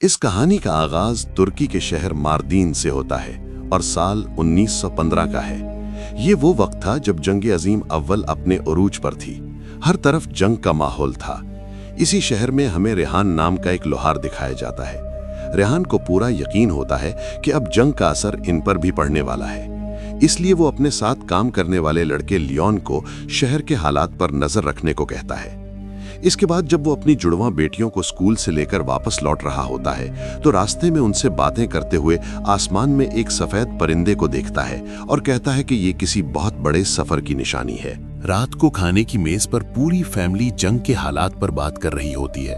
इस कहानी का आगाज तुर्की के शहर मार्दीन से होता है और साल 1915 का है। ये वो वक्त था जब जंग अजीम अव्वल अपने उरूज पर थी। हर तरफ जंग का माहौल था। इसी शहर में हमें रेहान नाम का एक लोहार दिखाया जाता है। रेहान को पूरा यकीन होता है कि अब जंग का असर इन पर भी पड़ने वाला है। इसलिए वो अपने साथ काम करने वाले लड़के लियोन को शहर के हालात पर नजर रखने को कहता है। इसके बाद जब वो अपनी जुड़वां बेटियों को स्कूल से लेकर वापस लौट रहा होता है तो रास्ते में उनसे बातें करते हुए आसमान में एक सफेद परिंदे को देखता है और कहता है कि ये किसी बहुत बड़े सफर की निशानी है। रात को खाने की मेज पर पूरी फैमिली जंग के हालात पर बात कर रही होती है,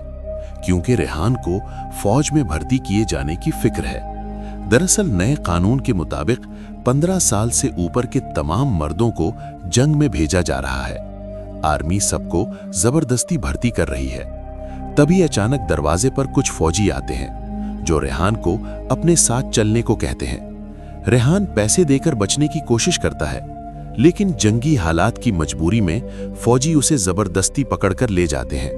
क्योंकि रेहान को फौज में भर्ती किए जाने की फिक्र है। दरअसल नए कानून के मुताबिक 15 साल से ऊपर के तमाम मर्दों को जंग में भेजा जा रहा है। आर्मी सबको जबरदस्ती भर्ती कर रही है। तभी अचानक दरवाजे पर कुछ फौजी आते हैं जो रेहान को अपने साथ चलने को कहते हैं। रेहान पैसे देकर बचने की कोशिश करता है, लेकिन जंगी हालात की मजबूरी में फौजी उसे जबरदस्ती पकड़कर ले जाते हैं।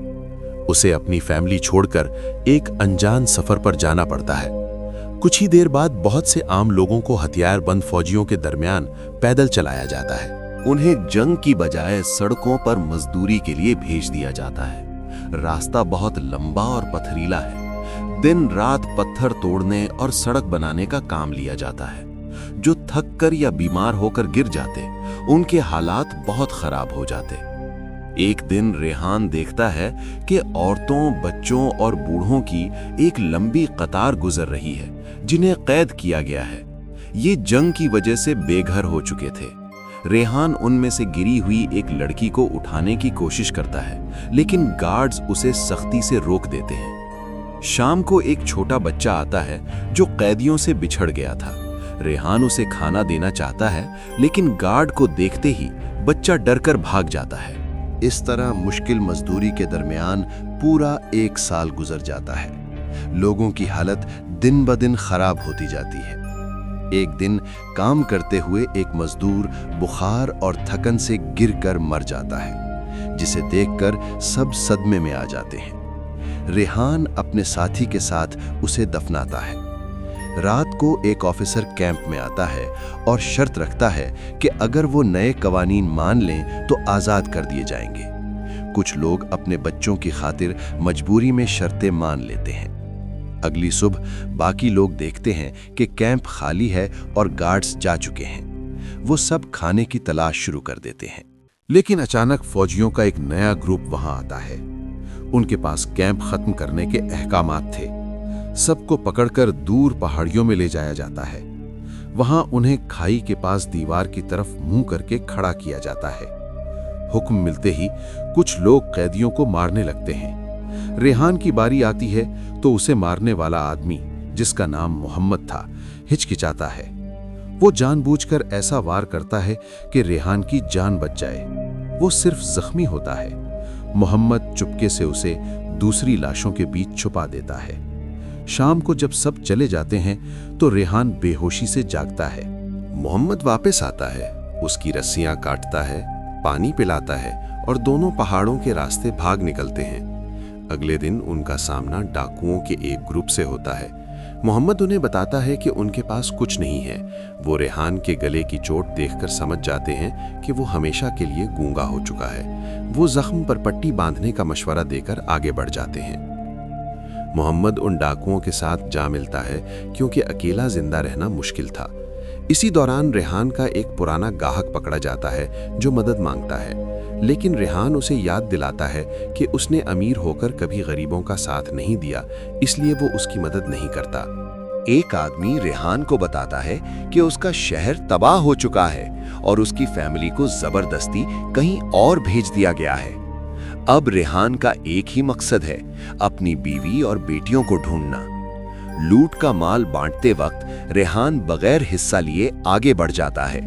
उसे अपनी फैमिली छोड़कर एक अनजान सफर पर जाना पड़ता है। कुछ ही देर बाद बहुत से आम लोगों को हथियारबंद फौजियों के दरमियान पैदल चलाया जाता है। उन्हें जंग की बजाय सड़कों पर मजदूरी के लिए भेज दिया जाता है। रास्ता बहुत लंबा और पथरीला है। दिन रात पत्थर तोड़ने और सड़क बनाने का काम लिया जाता है। जो थक कर या बीमार होकर गिर जाते, उनके हालात बहुत खराब हो जाते। एक दिन रेहान देखता है कि औरतों, बच्चों और बूढ़ों की एक लंबी कतार गुजर रही है, जिन्हें कैद किया गया है। ये जंग की वजह से बेघर हो चुके थे। रेहान उनमें से गिरी हुई एक लड़की को उठाने की कोशिश करता है, लेकिन गार्ड्स उसे सख्ती से रोक देते हैं। शाम को एक छोटा बच्चा आता है जो कैदियों से बिछड़ गया था। रेहान उसे खाना देना चाहता है, लेकिन गार्ड को देखते ही बच्चा डरकर भाग जाता है। इस तरह मुश्किल मजदूरी के दरमियान पूरा 1 साल गुजर जाता है। लोगों की हालत दिन ब दिन खराब होती जाती है। एक दिन काम करते हुए एक मजदूर बुखार और थकन से गिरकर मर जाता है, जिसे देखकर सब सदमे में आ जाते हैं। रेहान अपने साथी के साथ उसे दफनाता है। रात को एक ऑफिसर कैंप में आता है और शर्त रखता है कि अगर वो नए कवानीन मान लें तो आज़ाद कर दिए जाएंगे। कुछ लोग अपने बच्चों की खातिर मजबूरी में शर्तें मान लेते हैं। अगली सुबह बाकी लोग देखते हैं कि कैंप खाली है और गार्ड्स जा चुके हैं। वो सब खाने की तलाश शुरू कर देते हैं। लेकिन अचानक फौजियों का एक नया ग्रुप वहां आता है। उनके पास कैंप खत्म करने के अहकामात थे। सबको पकड़कर दूर पहाड़ियों में ले जाया जाता है। वहां उन्हें खाई के पास दीवार की तरफ मुंह करके खड़ा किया जाता है। हुक्म मिलते ही कुछ लोग कैदियों को मारने लगते हैं। रेहान की बारी आती है तो उसे मारने वाला आदमी, जिसका नाम मोहम्मद था, हिचकिचाता है। वो जानबूझकर ऐसा वार करता है कि रेहान की जान बच जाए। वो सिर्फ जख्मी होता है। मोहम्मद चुपके से उसे दूसरी लाशों के बीच छुपा देता है। शाम को जब सब चले जाते हैं तो रेहान बेहोशी से जागता है। मोहम्मद वापस आता है, उसकी रस्सियां काटता है, पानी पिलाता है और दोनों पहाड़ों के रास्ते भाग निकलते हैं। अगले दिन उनका सामना डाकुओं के एक ग्रुप से होता है। मोहम्मद उन्हें बताता है कि उनके पास कुछ नहीं है। वो रेहान के गले की चोट देखकर समझ जाते हैं कि वो हमेशा के लिए गूंगा हो चुका है। वो जख्म पर पट्टी बांधने का मशवरा देकर आगे बढ़ जाते हैं। मोहम्मद उन डाकुओं के साथ जा मिलता है, क्योंकि अकेला जिंदा रहना मुश्किल था। इसी दौरान रेहान का एक पुराना गाहक पकड़ा जाता है जो मदद मांगता है, लेकिन रेहान उसे याद दिलाता है कि उसने अमीर होकर कभी गरीबों का साथ नहीं दिया, इसलिए वो उसकी मदद नहीं करता। एक आदमी रेहान को बताता है कि उसका शहर तबाह हो चुका है और उसकी फैमिली को जबरदस्ती कहीं और भेज दिया गया है। अब रेहान का एक ही मकसद है, अपनी बीवी और बेटियों को ढूंढना। लूट का माल बांटते वक्त रेहान बगैर हिस्सा लिए आगे बढ़ जाता है।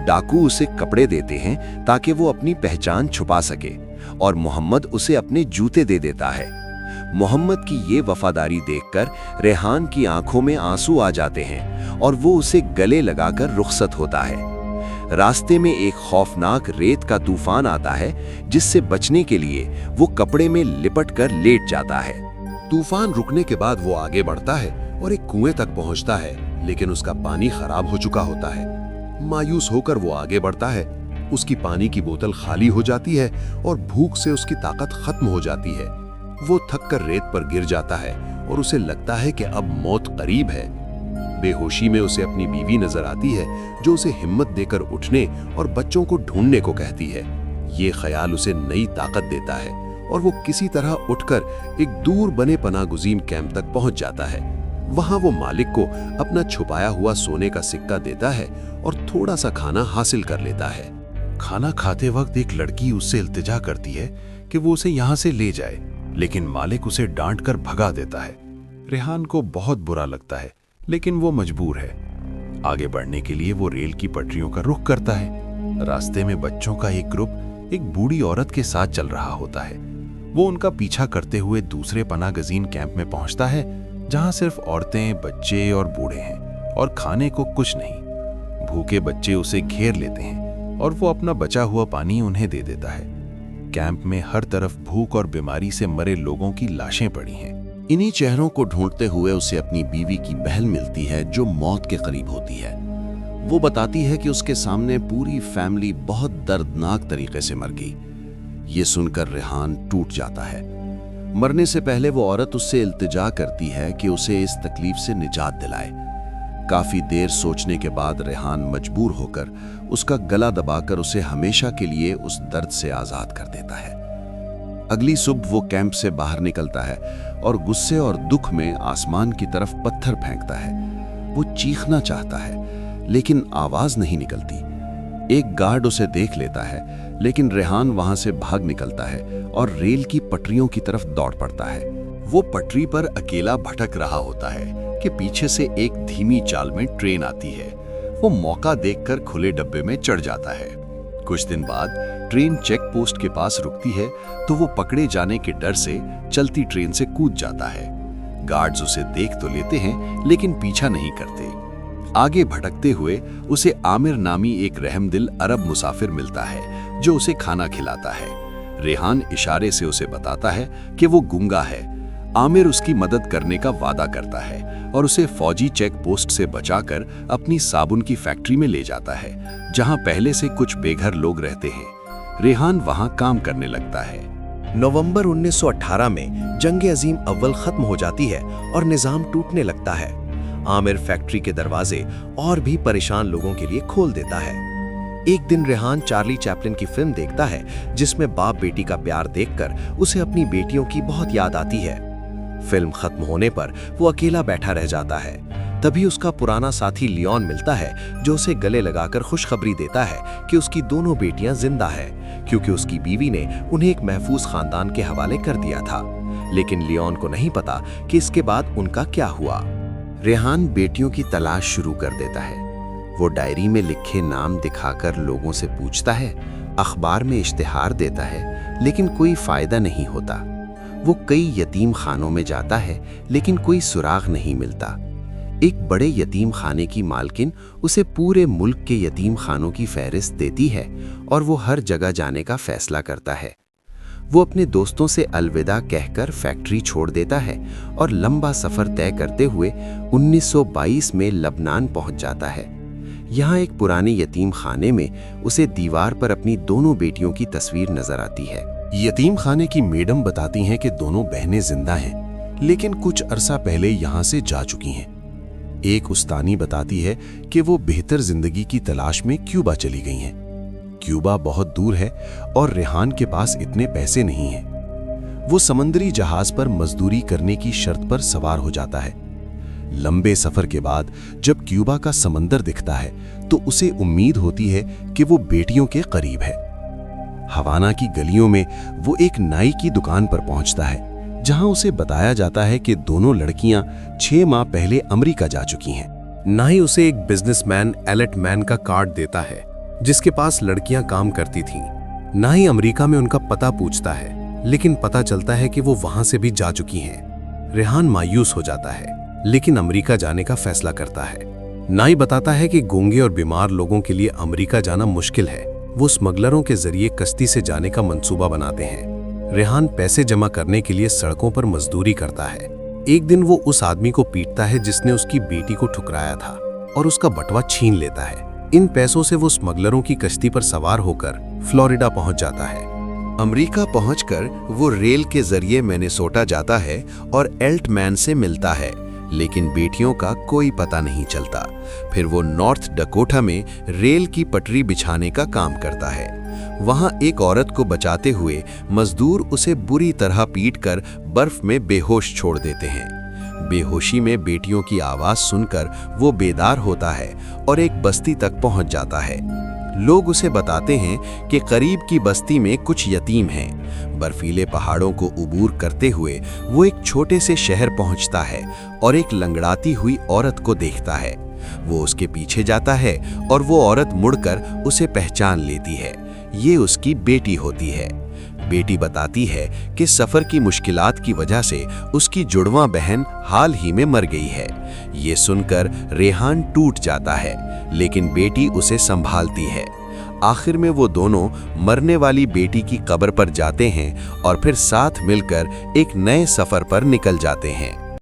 डाकू उसे कपड़े देते हैं ताकि वो अपनी पहचान छुपा सके, और मोहम्मद उसे अपने जूते दे देता है। मोहम्मद की ये वफादारी देखकर रेहान की आंखों में आंसू आ जाते हैं और वो उसे गले लगाकर रुखसत होता है। रास्ते में एक खौफनाक रेत का तूफान आता है, जिससे बचने के लिए वो कपड़े में लिपट कर लेट जाता है। तूफान रुकने के बाद वो आगे बढ़ता है और एक कुएं तक पहुंचता है, लेकिन उसका पानी खराब हो चुका होता है। मायूस होकर वो आगे बढ़ता है। उसकी पानी की बोतल खाली हो जाती है और भूख से उसकी ताकत खत्म हो जाती है। वो थक कर रेत पर गिर जाता है और उसे लगता है कि अब मौत करीब है। बेहोशी में उसे अपनी बीवी नजर आती है, जो उसे हिम्मत देकर उठने और बच्चों को ढूंढने को कहती है। ये ख्याल उसे नई ताकत देता है और वो किसी तरह उठकर एक दूर बने पनागुज़ीन कैंप तक पहुंच जाता है। वहां वो मालिक को अपना छुपाया हुआ सोने का सिक्का देता है और थोड़ा सा खाना हासिल कर लेता है। खाना खाते वक्त एक लड़की उससे इल्तिजा करती है कि वो उसे यहाँ से ले जाए, लेकिन मालिक उसे डांट कर भगा देता है। रेहान को बहुत बुरा लगता है, लेकिन वो मजबूर है। आगे बढ़ने के लिए वो रेल की पटरियों का रुख करता है। रास्ते में बच्चों का एक ग्रुप एक बूढ़ी औरत के साथ चल रहा होता है। वो उनका पीछा करते हुए दूसरे पनागज़ीन कैंप में पहुंचता है, जहां सिर्फ औरतें, बच्चे और बूढ़े हैं और खाने को कुछ नहीं। भूखे बच्चे उसे घेर लेते हैं और वो अपना बचा हुआ पानी उन्हें दे देता है। कैंप में हर तरफ भूख और बीमारी से मरे लोगों की लाशें पड़ी हैं। इन्हीं चेहरों को ढूंढते हुए उसे अपनी बीवी की बहन मिलती है, जो मौत के करीब होती है। वो बताती है कि उसके सामने पूरी फैमिली बहुत दर्दनाक तरीके से मर गई। ये सुनकर रेहान टूट जाता है। मरने से पहले वो औरत उससे इल्तिजा करती है कि उसे इस तकलीफ से निजात दिलाए। काफी देर सोचने के बाद रेहान मजबूर होकर उसका गला दबाकर उसे हमेशा के लिए उस दर्द से आजाद कर देता है। अगली सुबह वो कैंप से बाहर निकलता है और गुस्से और दुख में आसमान की तरफ पत्थर फेंकता है। वो चीखना चाहता है, लेकिन आवाज नहीं निकलती। एक गार्ड उसे देख लेता है, लेकिन रेहान वहां से भाग निकलता है और रेल की पटरियों की तरफ दौड़ पड़ता है। वो पटरी पर अकेला भटक रहा होता है कि पीछे से एक धीमी चाल में ट्रेन आती है। वो मौका देखकर खुले डब्बे में चढ़ जाता है। कुछ दिन बाद ट्रेन चेक पोस्ट के पास रुकती है, तो वो पकड़े जाने के डर से चलती ट्रेन से कूद जाता है। गार्ड्स उसे देख तो लेते हैं, लेकिन पीछा नहीं करते। आगे भटकते हुए उसे आमिर नामी एक रहमदिल अरब मुसाफिर मिलता है, जो उसे खाना खिलाता है। रेहान इशारे से उसे बताता है कि वो गूंगा है। आमिर उसकी मदद करने का वादा करता है और उसे फौजी चेक पोस्ट से बचाकर अपनी साबुन की फैक्ट्री में ले जाता है, जहां पहले से कुछ बेघर लोग रहते हैं। रेहान वहां काम करने लगता है। नवंबर 1918 में जंग-ए-अजीम अव्वल खत्म हो जाती है और निजाम टूटने लगता है। आमिर फैक्ट्री के दरवाजे और भी परेशान लोगों के लिए खोल देता है। एक दिन रेहान चार्ली चैपलिन की फिल्म देखता है, जिसमें बाप बेटी का प्यार देखकर उसे अपनी बेटियों की बहुत याद आती है। फिल्म खत्म होने पर वो अकेला बैठा रह जाता है। तभी उसका पुराना साथी लियोन मिलता है, जो उसे गले लगाकर खुशखबरी देता है कि उसकी दोनों बेटियां जिंदा हैं, क्योंकि उसकी बीवी ने उन्हें एक महफूज खानदान के हवाले कर दिया था। लेकिन लियोन को नहीं पता कि इसके बाद उनका क्या हुआ। रेहान बेटियों की तलाश शुरू कर देता है। वो डायरी में लिखे नाम दिखाकर लोगों से पूछता है, अखबार में इश्तिहार देता है, लेकिन कोई फायदा नहीं होता। वो कई यतीम खानों में जाता है, लेकिन कोई सुराग नहीं मिलता। एक बड़े यतीम खाने की मालकिन उसे पूरे मुल्क के यतीम खानों की फहरिस्त देती है और वो हर जगह जाने का फैसला करता है। वो अपने दोस्तों से अलविदा कहकर फैक्ट्री छोड़ देता है और लंबा सफर तय करते हुए 1922 में लबनान पहुंच जाता है। यहाँ एक पुराने यतीम खाने में उसे दीवार पर अपनी दोनों बेटियों की तस्वीर नजर आती है। यतीम खाने की मैडम बताती हैं कि दोनों बहनें जिंदा हैं, लेकिन कुछ अरसा पहले यहाँ से जा चुकी हैं। एक उस्तानी बताती है कि वो बेहतर जिंदगी की तलाश में क्यूबा चली गई हैं। क्यूबा बहुत दूर है और रेहान के पास इतने पैसे नहीं हैं। वो समंदरी जहाज पर मजदूरी करने की शर्त पर सवार हो जाता है। लंबे सफर के बाद जब क्यूबा का समंदर दिखता है, तो उसे उम्मीद होती है कि वो बेटियों के करीब है। हवाना की गलियों में वो एक नाई की दुकान पर पहुंचता है, जहां उसे बताया जाता है कि दोनों लड़कियां 6 माह पहले अमेरिका जा चुकी हैं। नाई उसे एक बिजनेसमैन एलेट मैन का कार्ड देता है, जिसके पास लड़कियां काम करती थीं। नाई अमेरिका में उनका पता पूछता है, लेकिन पता चलता है कि वो वहां से भी जा चुकी हैं। रेहान मायूस हो जाता है, लेकिन अमेरिका जाने का फैसला करता है। नाई बताता है कि गूंगे और बीमार लोगों के लिए अमेरिका जाना मुश्किल है। वो स्मगलरों के जरिए कश्ती से जाने का मंसूबा बनाते हैं। रेहान पैसे जमा करने के लिए सड़कों पर मजदूरी करता है। एक दिन वो उस आदमी को पीटता है जिसने उसकी बेटी को ठुकराया था और उसका बटुआ छीन लेता है। इन पैसों से वो स्मगलरों की कश्ती पर सवार होकर फ्लोरिडा पहुंच जाता है। अमेरिका पहुंचकर वो रेल के जरिए मिनेसोटा जाता है और एल्टमैन से मिलता है, लेकिन बेटियों का कोई पता नहीं चलता। फिर वो नॉर्थ डकोटा में रेल की पटरी बिछाने का काम करता है। वहां एक औरत को बचाते हुए मजदूर उसे बुरी तरह पीटकर बर्फ में बेहोश छोड़ देते हैं। बेहोशी में बेटियों की आवाज सुनकर वो बेदार होता है और एक बस्ती तक पहुंच जाता है। लोग उसे बताते हैं कि करीब की बस्ती में कुछ यतीम हैं। बर्फीले पहाड़ों को उबूर करते हुए वो एक छोटे से शहर पहुंचता है और एक लंगड़ाती हुई औरत को देखता है। वो उसके पीछे जाता है और वो औरत मुड़कर उसे पहचान लेती है। ये उसकी बेटी होती है। बेटी बताती है कि सफर की मुश्किलात की वजह से उसकी जुड़वां बहन हाल ही में मर गई है। ये सुनकर रेहान टूट जाता है, लेकिन बेटी उसे संभालती है। आखिर में वो दोनों मरने वाली बेटी की कब्र पर जाते हैं और फिर साथ मिलकर एक नए सफर पर निकल जाते हैं।